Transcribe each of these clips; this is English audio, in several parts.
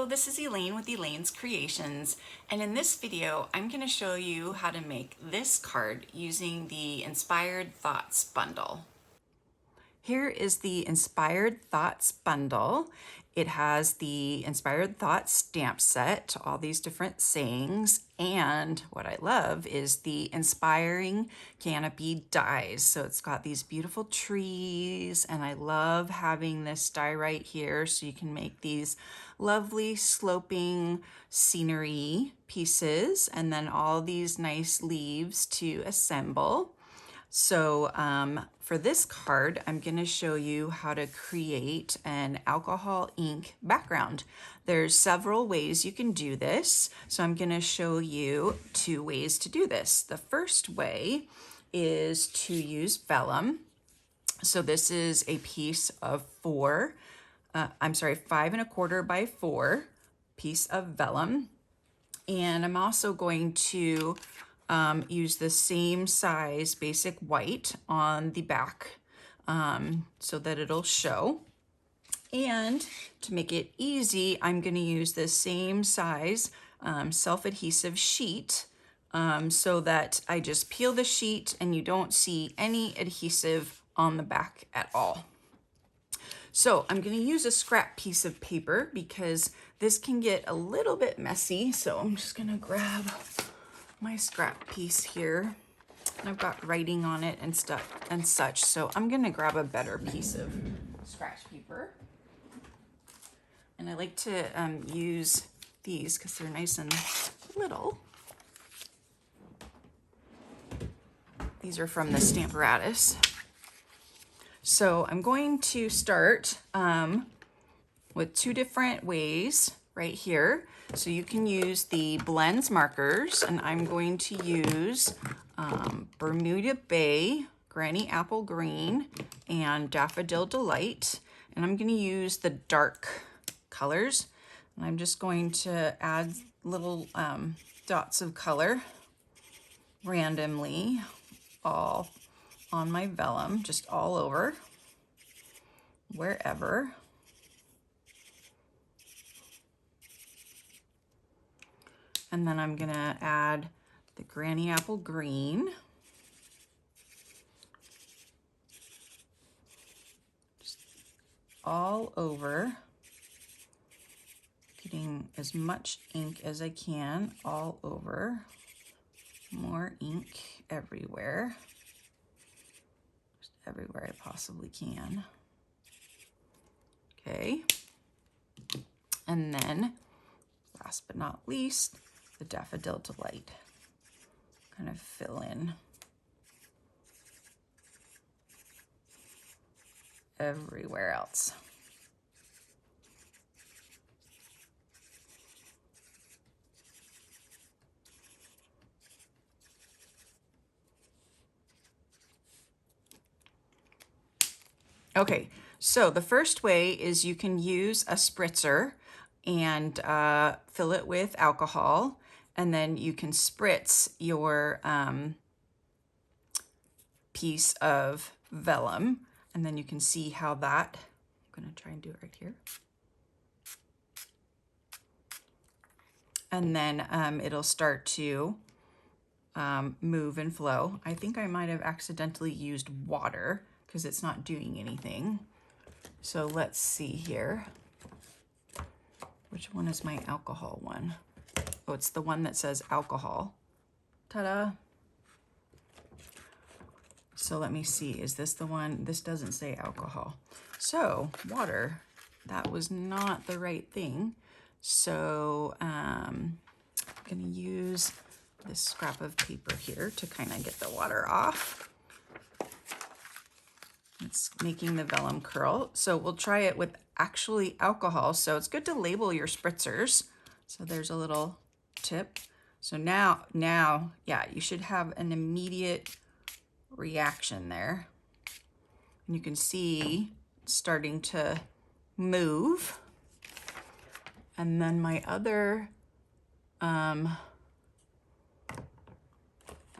this is Elaine with Elaine's Creations, and in this video I'm going to show you how to make this card using the Inspired Thoughts bundle. Here is the Inspired Thoughts bundle. It has the Inspired Thoughts stamp set, all these different sayings, and what I love is the Inspiring Canopy Dies. So it's got these beautiful trees, and I love having this die right here so you can make these lovely sloping scenery pieces, and then all these nice leaves to assemble. So for this card, I'm going to show you how to create an alcohol ink background. There's several ways you can do this. So I'm going to show you 2 ways to do this. The first way is to use vellum. So this is a piece of 5 1/4 by 4 piece of vellum. And I'm also going to use the same size basic white on the back so that it'll show. And to make it easy, I'm going to use the same size self-adhesive sheet so that I just peel the sheet and you don't see any adhesive on the back at all. So I'm going to use a scrap piece of paper because this can get a little bit messy. So I'm just going to grab my scrap piece here. I've got writing on it and stuff and such, so I'm gonna grab a better piece of scratch paper. And I like to use these because they're nice and little. These are from the Stamparatus. So I'm going to start with 2 different ways right here. So you can use the blends markers, and I'm going to use Bermuda Bay, Granny Apple Green, and Daffodil Delight. And I'm going to use the dark colors. And I'm just going to add little dots of color randomly all on my vellum, just all over, wherever. And then I'm gonna add the Granny Apple Green. Just all over. Getting as much ink as I can all over. More ink everywhere. Just everywhere I possibly can. Okay. And then, last but not least, the Daffodil Delight. Kind of fill in everywhere else. Okay, so the first way is you can use a spritzer and fill it with alcohol, and then you can spritz your piece of vellum, and then you can see how that, I'm gonna try and do it right here. And then it'll start to move and flow. I think I might have accidentally used water because it's not doing anything. So let's see here. Which one is my alcohol one? Oh, it's the one that says alcohol. Ta-da. So let me see, is this the one? This doesn't say alcohol. So water, that was not the right thing. So I'm gonna use this scrap of paper here to kind of get the water off. It's making the vellum curl. So we'll try it with actually alcohol. So it's good to label your spritzers. So there's a little tip. So now, yeah, you should have an immediate reaction there. And you can see it's starting to move. And then my other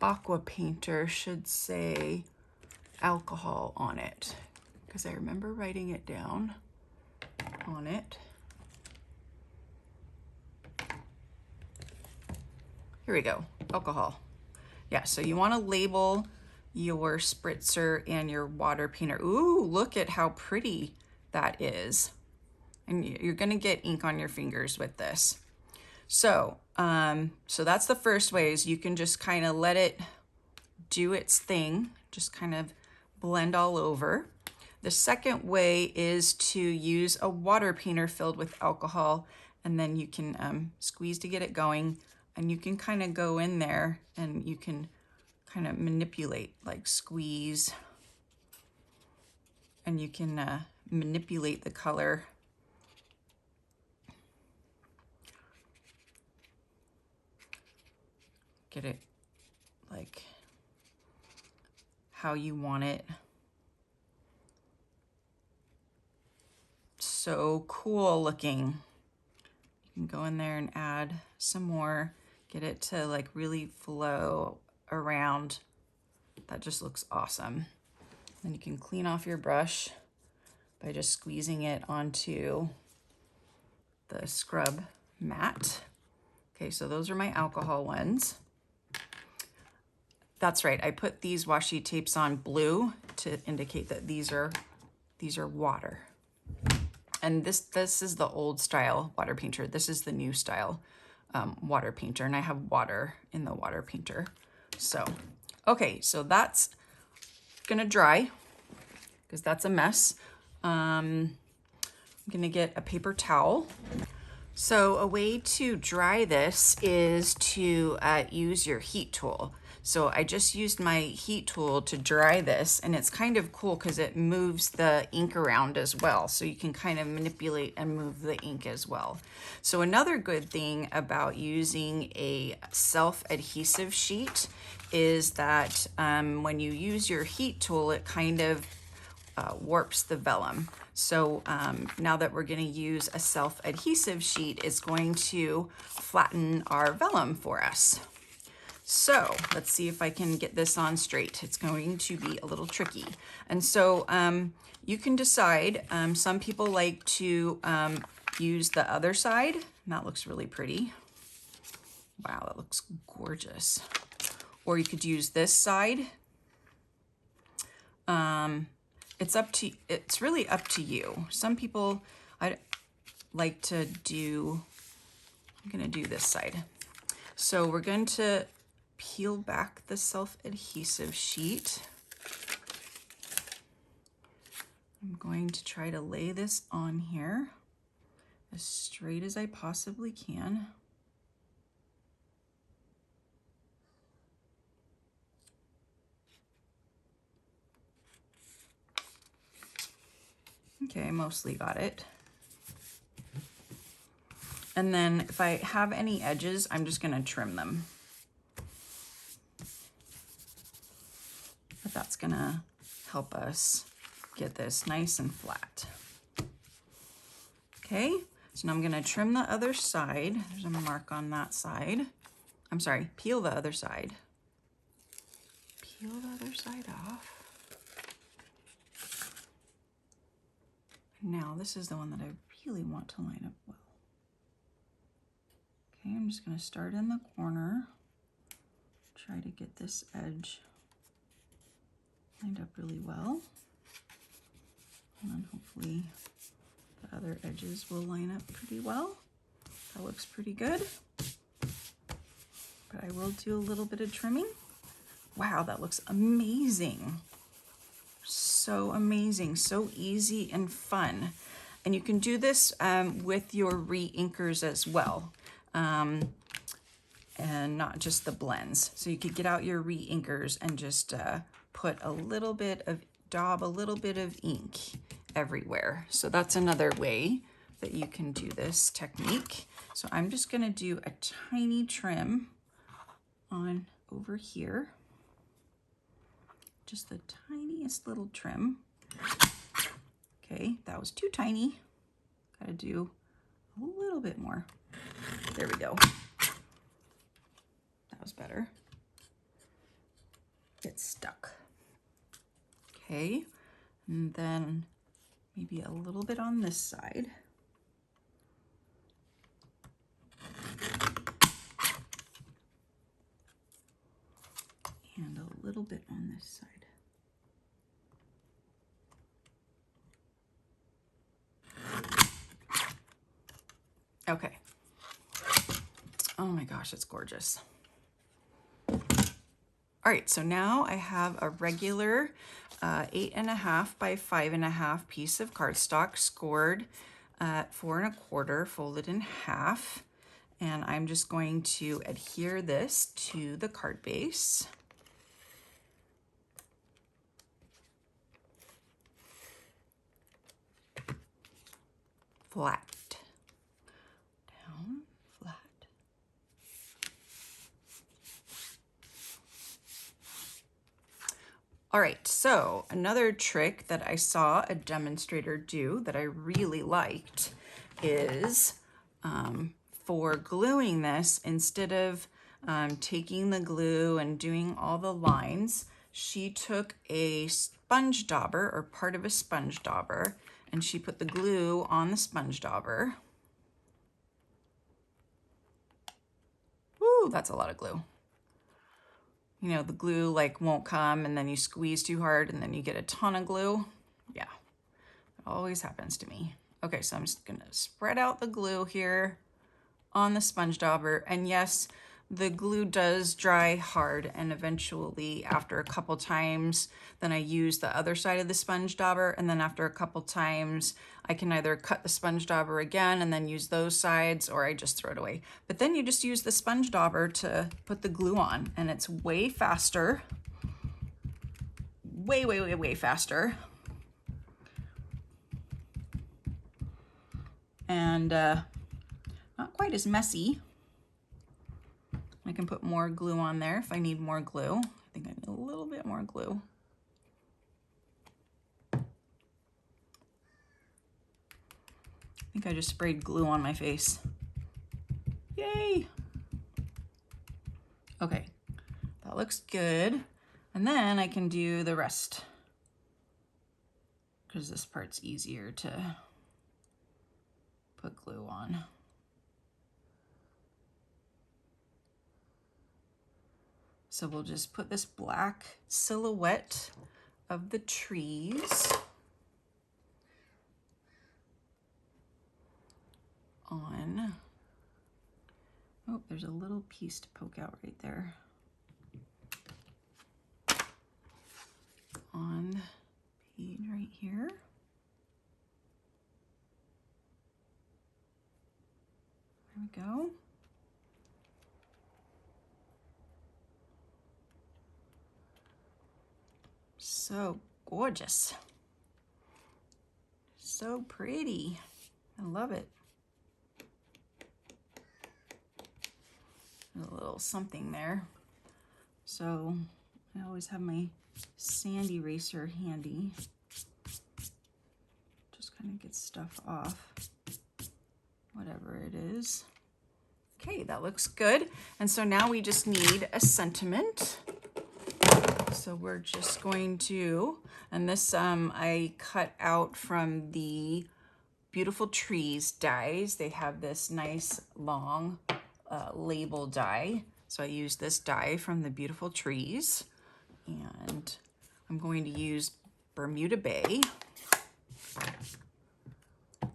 aqua painter should say alcohol on it, because I remember writing it down on it. Here we go, alcohol. Yeah, so you want to label your spritzer and your water painter. Ooh, look at how pretty that is. And you're gonna get ink on your fingers with this. So, so that's the first way, is you can just kind of let it do its thing, just kind of blend all over. The second way is to use a water painter filled with alcohol, and then you can squeeze to get it going, and you can kind of go in there and you can kind of manipulate, like squeeze, and you can manipulate the color. Get it like how you want it. So cool looking. You can go in there and add some more, get it to like really flow around. That just looks awesome. Then you can clean off your brush by just squeezing it onto the scrub mat. Okay, so those are my alcohol ones. That's right, I put these washi tapes on blue to indicate that these are water. And this is the old style water painter. This is the new style water painter, and I have water in the water painter. So, okay, so that's gonna dry because that's a mess. I'm gonna get a paper towel. So a way to dry this is to use your heat tool. So I just used my heat tool to dry this, and it's kind of cool because it moves the ink around as well. So you can kind of manipulate and move the ink as well. So another good thing about using a self-adhesive sheet is that when you use your heat tool, it kind of warps the vellum. So now that we're going to use a self-adhesive sheet, it's going to flatten our vellum for us. So let's see if I can get this on straight. It's going to be a little tricky. And so you can decide. Some people like to use the other side, and that looks really pretty. Wow, that looks gorgeous. Or you could use this side. It's really up to you. Some people, I like to do, I'm gonna do this side. So we're going to peel back the self-adhesive sheet. I'm going to try to lay this on here as straight as I possibly can. Okay, I mostly got it. And then if I have any edges, I'm just gonna trim them. But that's gonna help us get this nice and flat. Okay, so now I'm gonna trim the other side. There's a mark on that side. I'm sorry, peel the other side. Peel the other side off. Now this is the one that I really want to line up well. Okay, I'm just gonna start in the corner. Try to get this edge lined up really well. And then hopefully the other edges will line up pretty well. That looks pretty good. But I will do a little bit of trimming. Wow, that looks amazing. So amazing, so easy and fun. And you can do this with your re-inkers as well. And not just the blends. So you could get out your re-inkers and just put a little bit of, daub a little bit of ink everywhere. So that's another way that you can do this technique. So I'm just gonna do a tiny trim on over here. Just the tiniest little trim. Okay, that was too tiny. Gotta do a little bit more. There we go. That was better. It's stuck. Okay, and then maybe a little bit on this side. little bit on this side. Okay. Oh my gosh, it's gorgeous. All right, so now I have a regular 8.5 by 5.5 piece of cardstock scored at 4 1/4, folded in half. And I'm just going to adhere this to the card base. Flat. Down, flat. All right, so another trick that I saw a demonstrator do that I really liked is for gluing this, instead of taking the glue and doing all the lines, she took a sponge dauber, or part of a sponge dauber, and she put the glue on the sponge dauber. Woo, that's a lot of glue. You know, the glue like won't come, and then you squeeze too hard and then you get a ton of glue. Yeah, it always happens to me. Okay, so I'm just gonna spread out the glue here on the sponge dauber. And yes, the glue does dry hard, and eventually after a couple times, then I use the other side of the sponge dauber, and then after a couple times, I can either cut the sponge dauber again and then use those sides, or I just throw it away. But then you just use the sponge dauber to put the glue on, and it's way faster. Way, way, way, way faster. And not quite as messy. I can put more glue on there if I need more glue. I think I need a little bit more glue. I think I just sprayed glue on my face. Yay! Okay, that looks good. And then I can do the rest, because this part's easier to put glue on. So we'll just put this black silhouette of the trees on. Oh, there's a little piece to poke out right there. On the page right here. There we go. So gorgeous. So pretty. I love it. A little something there. So I always have my sand eraser handy. Just kind of get stuff off, whatever it is. Okay, that looks good. And so now we just need a sentiment. So we're just going to, and this I cut out from the Beautiful Trees dies. They have this nice long label die. So I use this die from the Beautiful Trees, and I'm going to use Bermuda Bay.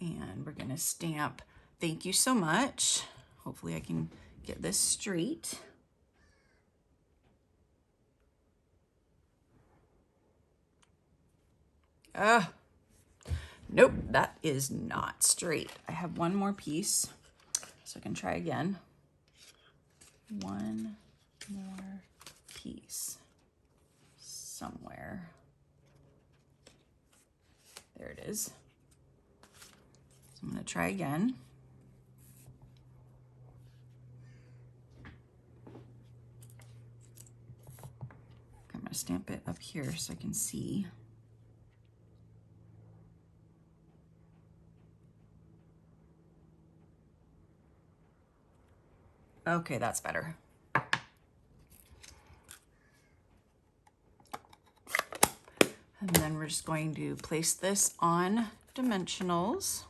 And we're gonna stamp "Thank you so much." Hopefully I can get this straight. Nope, that is not straight. I have one more piece, so I can try again. One more piece somewhere. There it is. So I'm gonna try again. I'm gonna stamp it up here so I can see. Okay, that's better. And then we're just going to place this on dimensionals.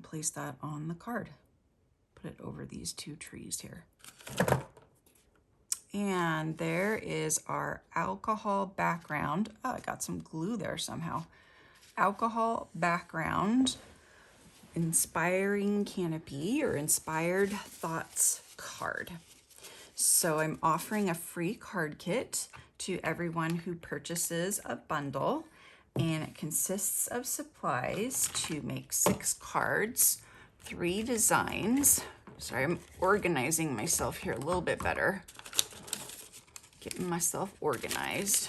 place that on the card. Put it over these two trees here. And there is our alcohol background. Oh, I got some glue there somehow. Alcohol background, Inspiring Canopy or Inspired Thoughts card. So I'm offering a free card kit to everyone who purchases a bundle, and it consists of supplies to make 6 cards, 3 designs. Sorry, I'm organizing myself here a little bit better. Getting myself organized.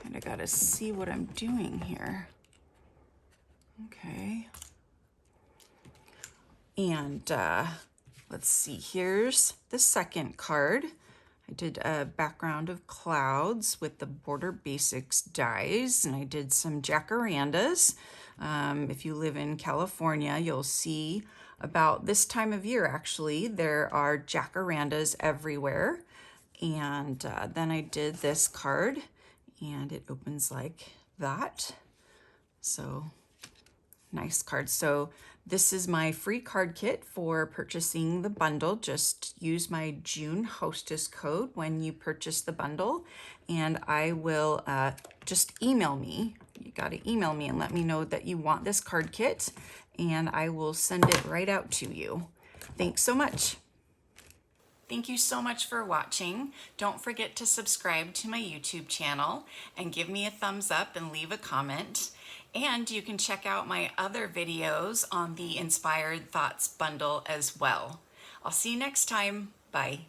Kind of got to see what I'm doing here. Okay. And let's see, here's the second card. I did a background of clouds with the Border Basics dies, and I did some jacarandas. If you live in California, you'll see about this time of year, actually, there are jacarandas everywhere. And then I did this card, and it opens like that. So nice card. So this is my free card kit for purchasing the bundle. Just use my June hostess code when you purchase the bundle, and I will just email me. You got to email me and let me know that you want this card kit, and I will send it right out to you. Thanks so much. Thank you so much for watching. Don't forget to subscribe to my YouTube channel and give me a thumbs up and leave a comment. And you can check out my other videos on the Inspired Thoughts bundle as well. I'll see you next time. Bye.